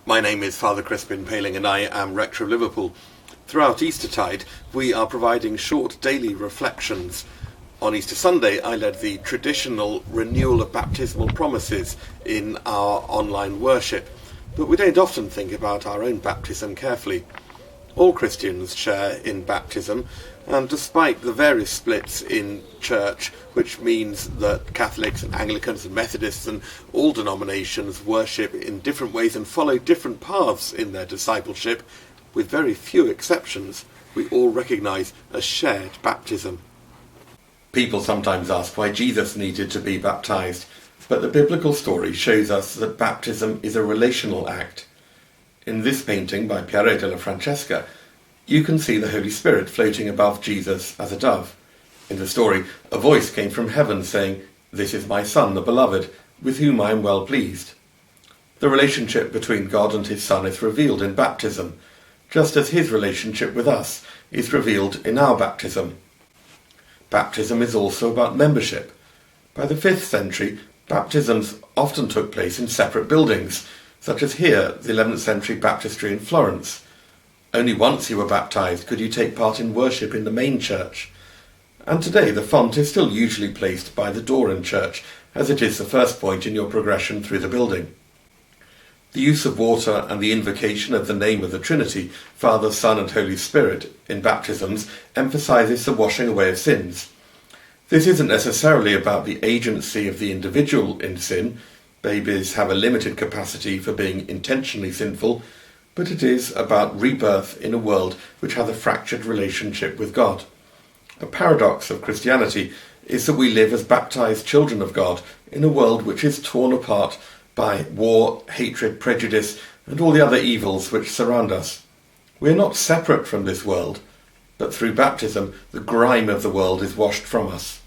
My name is Father Crispin Pailing and I am Rector of Liverpool. Throughout Eastertide, we are providing short daily reflections. On Easter Sunday, I led the traditional renewal of baptismal promises in our online worship, but we don't often think about our own baptism carefully. All Christians share in baptism, and despite the various splits in church, which means that Catholics and Anglicans and Methodists and all denominations worship in different ways and follow different paths in their discipleship, with very few exceptions, we all recognise a shared baptism. People sometimes ask why Jesus needed to be baptised, but the biblical story shows us that baptism is a relational act. In this painting by Piero della Francesca, you can see the Holy Spirit floating above Jesus as a dove. In the story, a voice came from heaven saying, "This is my Son, the Beloved, with whom I am well pleased." The relationship between God and his Son is revealed in baptism, just as his relationship with us is revealed in our baptism. Baptism is also about membership. By the 5th century, baptisms often took place in separate buildings, such as here, the 11th century baptistry in Florence. Only once you were baptised could you take part in worship in the main church. And today the font is still usually placed by the door in church, as it is the first point in your progression through the building. The use of water and the invocation of the name of the Trinity, Father, Son and Holy Spirit, in baptisms emphasises the washing away of sins. This isn't necessarily about the agency of the individual in sin. Babies have a limited capacity for being intentionally sinful, but it is about rebirth in a world which has a fractured relationship with God. A paradox of Christianity is that we live as baptised children of God in a world which is torn apart by war, hatred, prejudice, and all the other evils which surround us. We are not separate from this world, but through baptism the grime of the world is washed from us.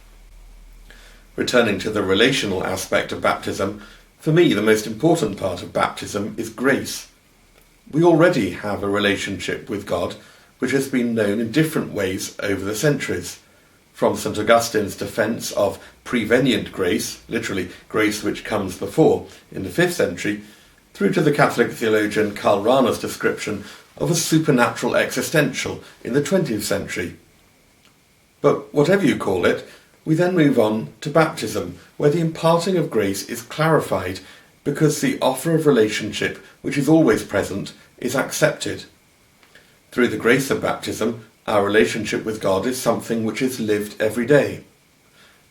Returning to the relational aspect of baptism, for me the most important part of baptism is grace. We already have a relationship with God which has been known in different ways over the centuries. From St. Augustine's defence of prevenient grace, literally grace which comes before, in the 5th century, through to the Catholic theologian Karl Rahner's description of a supernatural existential in the 20th century. But whatever you call it, we then move on to baptism, where the imparting of grace is clarified because the offer of relationship, which is always present, is accepted. Through the grace of baptism, our relationship with God is something which is lived every day.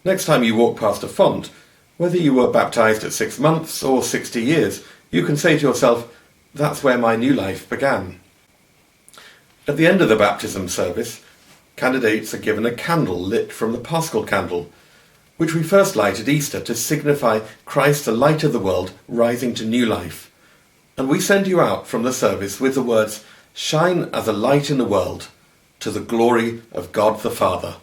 Next time you walk past a font, whether you were baptised at 6 months or 60 years, you can say to yourself, "That's where my new life began." At the end of the baptism service, candidates are given a candle lit from the Paschal candle, which we first light at Easter to signify Christ, the light of the world, rising to new life. And we send you out from the service with the words, "Shine as a light in the world, to the glory of God the Father."